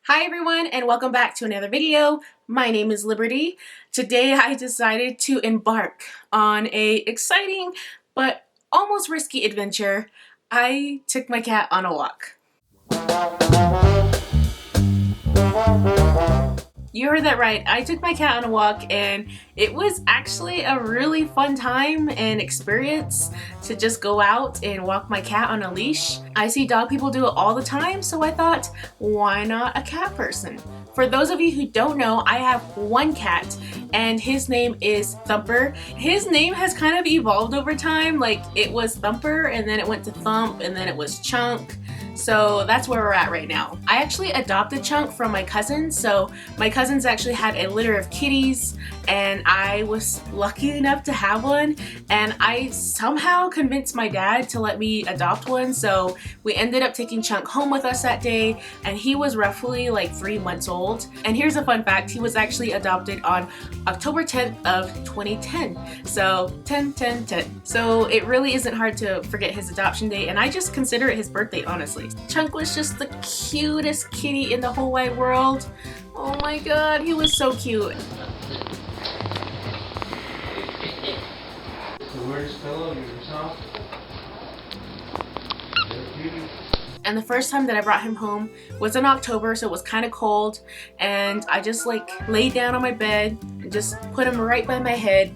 Hi everyone and welcome back to another video. My name is Liberty. Today I decided to embark on a exciting but almost risky adventure. I took my cat on a walk. You heard that right. I took my cat on a walk and it was actually a really fun time and experience to just go out and walk my cat on a leash. I see dog people do it all the time, so I thought, why not a cat person? For those of you who don't know, I have one cat and his name is Thumper. His name has kind of evolved over time. Like it was Thumper and then it went to Thump and then it was Chunk. So that's where we're at right now. I actually adopted Chunk from my cousins. So my cousins actually had a litter of kitties and I was lucky enough to have one, and I somehow convinced my dad to let me adopt one. So we ended up taking Chunk home with us that day, and he was roughly like 3 months old. And here's a fun fact, he was actually adopted on October 10th of 2010. So 10-10-10. So it really isn't hard to forget his adoption date, and I just consider it his birthday, honestly. Chunk was just the cutest kitty in the whole wide world. Oh my god, he was so cute. Where's Stella? Yourself? And the first time that I brought him home was in October, so it was kind of cold, and I just like laid down on my bed and just put him right by my head,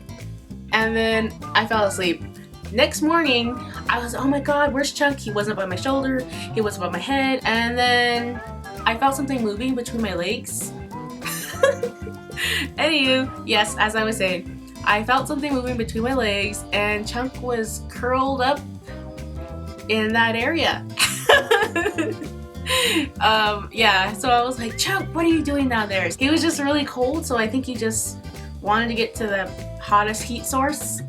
and then I fell asleep. Next morning, I was, oh my god, where's Chunk? He wasn't by my shoulder, he wasn't by my head, and then I felt something moving between my legs. Anywho, yes, as I was saying, I felt something moving between my legs and Chunk was curled up in that area. Yeah, so I was like, Chunk, what are you doing down there? He was just really cold, so I think he just wanted to get to the hottest heat source.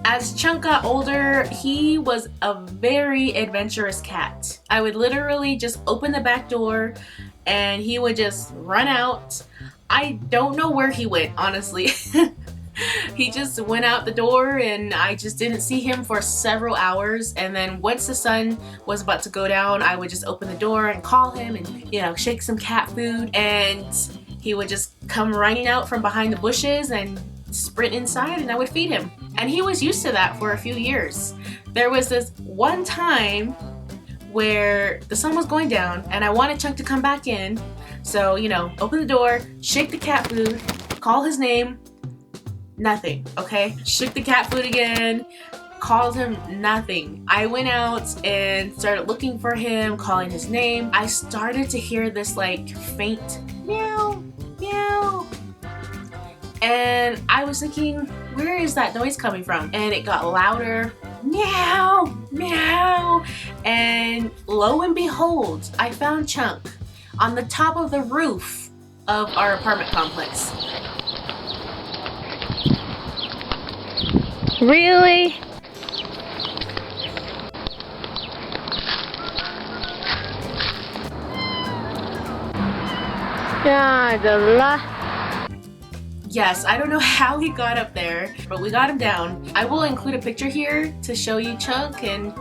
As Chunk got older, he was a very adventurous cat. I would literally just open the back door and he would just run out. I don't know where he went, honestly. He just went out the door and I just didn't see him for several hours, and then once the sun was about to go down, I would just open the door and call him and, you know, shake some cat food, and he would just come running out from behind the bushes and sprint inside, and I would feed him. And he was used to that for a few years. There was this one time where the sun was going down and I wanted Chunk to come back in, so, you know, open the door, shake the cat food, call his name, nothing. Okay, shook the cat food again, called him, nothing. I went out and started looking for him, calling his name. I started to hear this like faint meow, meow, and I was thinking, where is that noise coming from? And it got louder, meow, meow, and lo and behold, I found Chunk on the top of the roof of our apartment complex. Really? Yes, I don't know how he got up there, but we got him down. I will include a picture here to show you Chunk and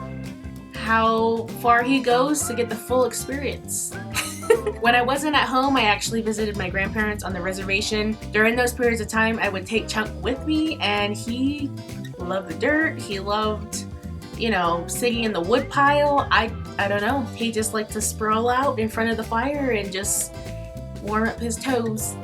how far he goes to get the full experience. When I wasn't at home, I actually visited my grandparents on the reservation. During those periods of time, I would take Chunk with me, and he loved the dirt. He loved, you know, sitting in the wood pile. I don't know. He just liked to sprawl out in front of the fire and just warm up his toes.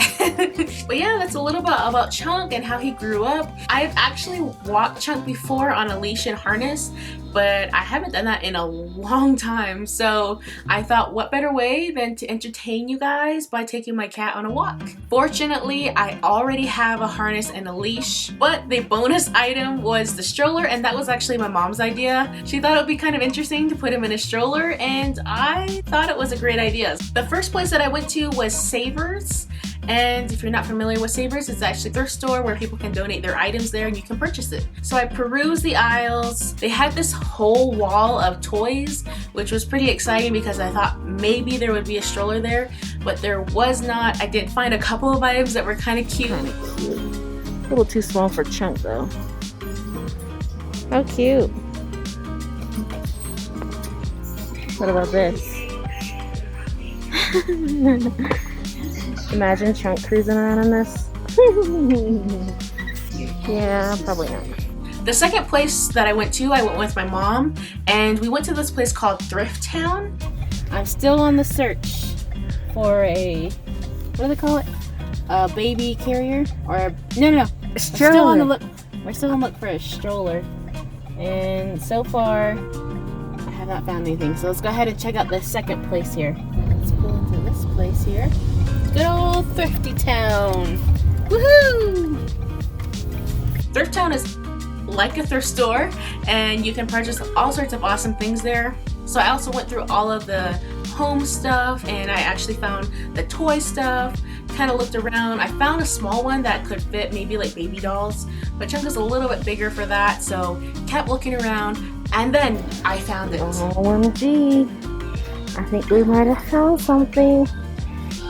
But yeah, that's a little bit about Chunk and how he grew up. I've actually walked Chunk before on a leash and harness, but I haven't done that in a long time. So I thought, what better way than to entertain you guys by taking my cat on a walk? Fortunately, I already have a harness and a leash, but the bonus item was the stroller, and that was actually my mom's idea. She thought it would be kind of interesting to put him in a stroller, and I thought it was a great idea. The first place that I went to was Savers. And if you're not familiar with Savers, it's actually a thrift store where people can donate their items there and you can purchase it. So I perused the aisles. They had this whole wall of toys, which was pretty exciting because I thought maybe there would be a stroller there, but there was not. I did find a couple of items that were kind of cute. A little too small for Chunk though. How cute. What about this? Imagine Chunk cruising around in this. Yeah, probably not. The second place that I went with my mom, and we went to this place called Thrift Town. I'm still on the search for a, what do they call it? A baby carrier? Or, no. A Still on the look. We're still on the look for a stroller. And so far, I have not found anything. So let's go ahead and check out the second place here. Let's pull into this place here. Good old Thrifty Town. Woohoo! Thrift Town is like a thrift store, and you can purchase all sorts of awesome things there. So I also went through all of the home stuff, and I actually found the toy stuff, kind of looked around. I found a small one that could fit maybe like baby dolls, but Chunk is a little bit bigger for that, so kept looking around, and then I found it. OMG. I think we might have found something.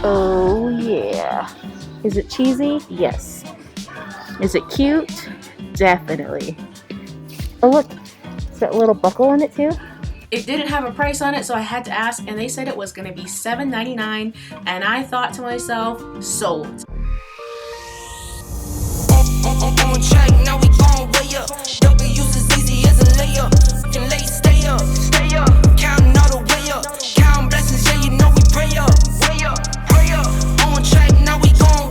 Oh yeah. Is it cheesy? Yes. Is it cute? Definitely. Oh look, is that little buckle in it too? It didn't have a price on it, so I had to ask, and they said it was going to be $7.99, and I thought to myself, sold. On track, now we gon' way up. W's as easy as a layup. Can late stay up, counting all the way up. Counting blessings, yeah, you know we pray up, way up, pray up. On track, now we gon'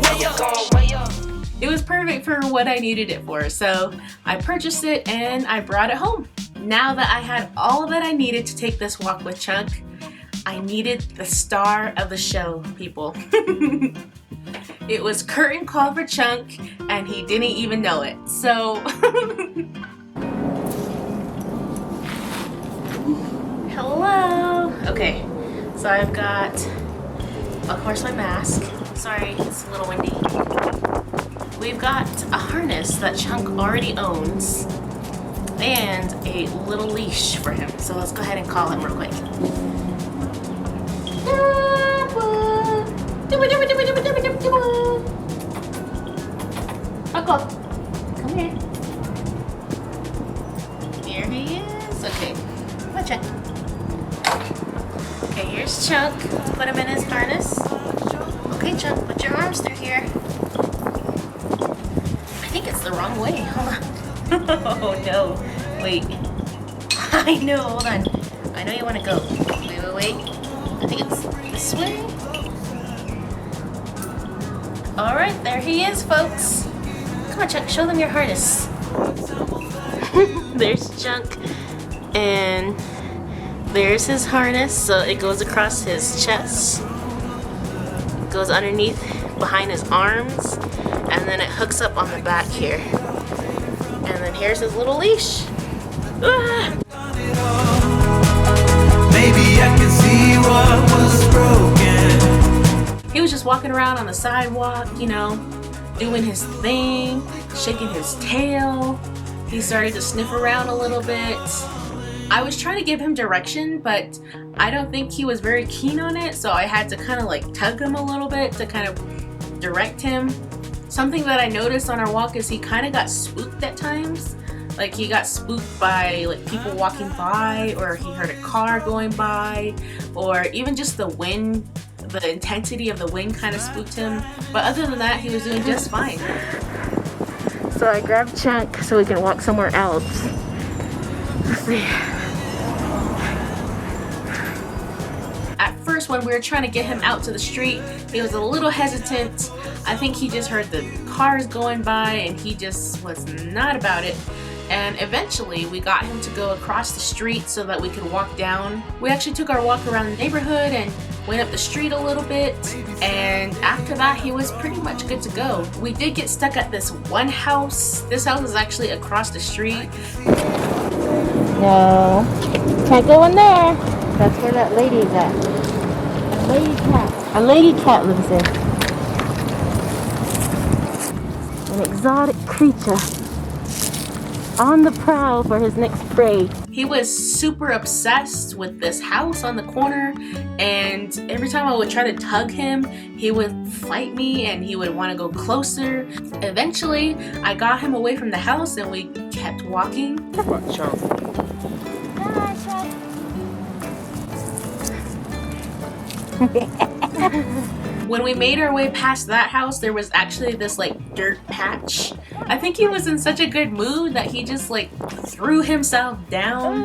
way up. It was perfect for what I needed it for, so I purchased it and I brought it home. Now that I had all that I needed to take this walk with Chunk, I needed the star of the show, people. It was curtain call for Chunk, and he didn't even know it. So, hello. Okay, so I've got, of course, my mask. Sorry, it's a little windy. We've got a harness that Chunk already owns, and a little leash for him. So let's go ahead and call him real quick. Uncle, come here. Here he is. Okay, watch it. Okay, here's Chunk. Put him in his harness. Okay, Chunk, put your arms through here. I think it's the wrong way. Hold on. Oh no. Wait. I know, hold on. I know you want to go. Wait. I think it's this way. Alright, there he is, folks. Come on, Chunk, show them your harness. There's Chunk. And there's his harness. So it goes across his chest. It goes underneath, behind his arms. And then it hooks up on the back here. And then here's his little leash. Ah! Maybe I can see what was broken. He was just walking around on the sidewalk, you know, doing his thing, shaking his tail. He started to sniff around a little bit. I was trying to give him direction, but I don't think he was very keen on it, so I had to kind of like tug him a little bit to kind of direct him. Something that I noticed on our walk is he kind of got spooked at times. Like he got spooked by like people walking by, or he heard a car going by, or even just the wind, the intensity of the wind kind of spooked him. But other than that, he was doing just fine. So I grabbed Chunk so we can walk somewhere else. Let's see. At first, when we were trying to get him out to the street, he was a little hesitant. I think he just heard the cars going by and he just was not about it. And eventually we got him to go across the street so that we could walk down. We actually took our walk around the neighborhood and went up the street a little bit, and after that he was pretty much good to go. We did get stuck at this one house. This house is actually across the street. No, can't go in there. That's where that lady is at. A lady cat. A lady cat lives there. An exotic creature on the prowl for his next prey. He was super obsessed with this house on the corner, and every time I would try to tug him, he would fight me and he would want to go closer. Eventually, I got him away from the house and we kept walking. Watch out. When we made our way past that house, there was actually this like dirt patch. I think he was in such a good mood that he just like threw himself down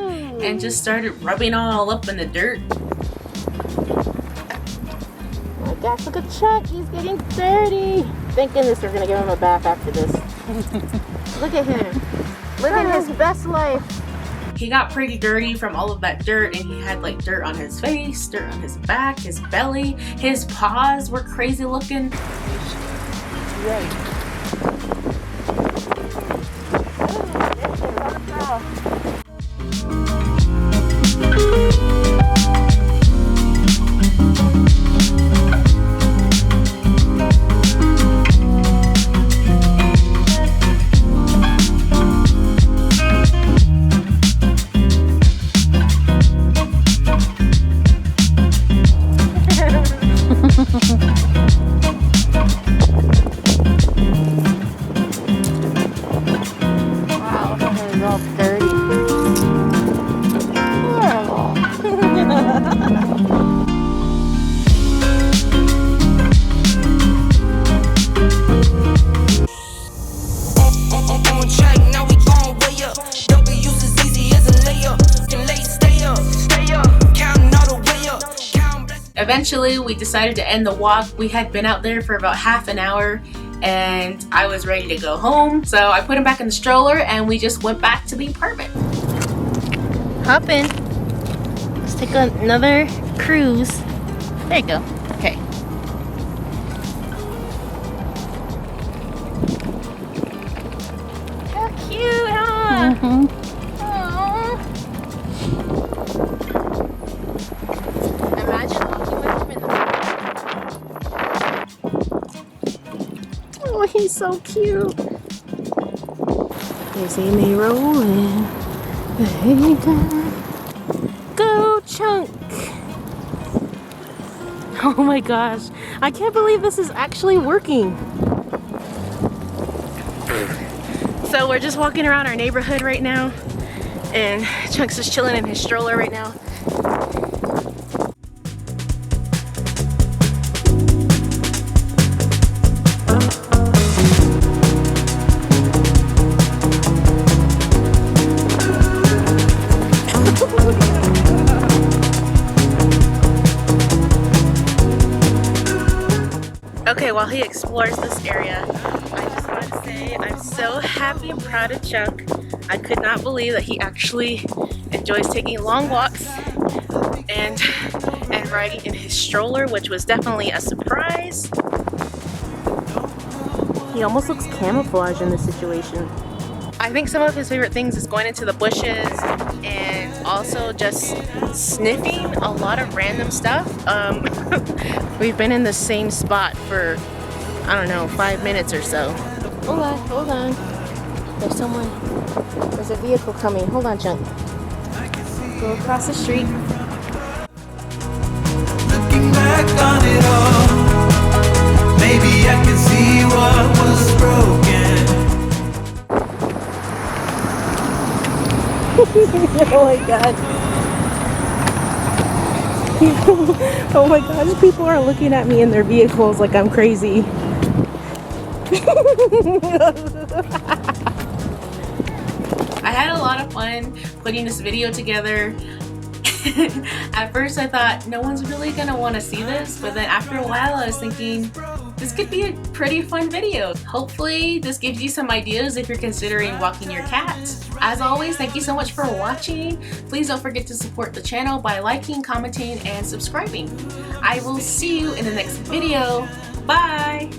and just started rubbing all up in the dirt. Oh my gosh, look at Chuck, he's getting dirty. Thank goodness we're gonna give him a bath after this. Look at him, living his best life. He got pretty dirty from all of that dirt, and he had like dirt on his face, dirt on his back, his belly, his paws were crazy looking. Right. Wow, that is all dirty. On track, now we gon' way up. W's as easy as a layup. Can late stay up, counting all the way up. Count blessings. Eventually, we decided to end the walk. We had been out there for about half an hour, and I was ready to go home. So I put him back in the stroller, and we just went back to the apartment. Hop in. Let's take another cruise. There you go. Okay. How cute, huh? Aw. Imagine walking with him in the... Oh, he's so cute. Here's Amy rolling. Hey, go Chunk! Oh my gosh, I can't believe this is actually working. So we're just walking around our neighborhood right now, and Chunk's just chilling in his stroller right now. Okay, while he explores this area, I just want to say I'm so happy and proud of Chuck. I could not believe that he actually enjoys taking long walks and riding in his stroller, which was definitely a surprise. He almost looks camouflage in this situation. I think some of his favorite things is going into the bushes and also just sniffing a lot of random stuff. We've been in the same spot for, I don't know, 5 minutes or so. Hold on. There's a vehicle coming. Hold on, Chunk. Go across the street. Looking back on it all, maybe I can see what was broken. Oh my god. Oh my gosh, people are looking at me in their vehicles like I'm crazy. I had a lot of fun putting this video together. At first I thought no one's really gonna want to see this, but then after a while I was thinking this could be a pretty fun video. Hopefully this gives you some ideas if you're considering walking your cat. As always, thank you so much for watching. Please don't forget to support the channel by liking, commenting, and subscribing. I will see you in the next video. Bye!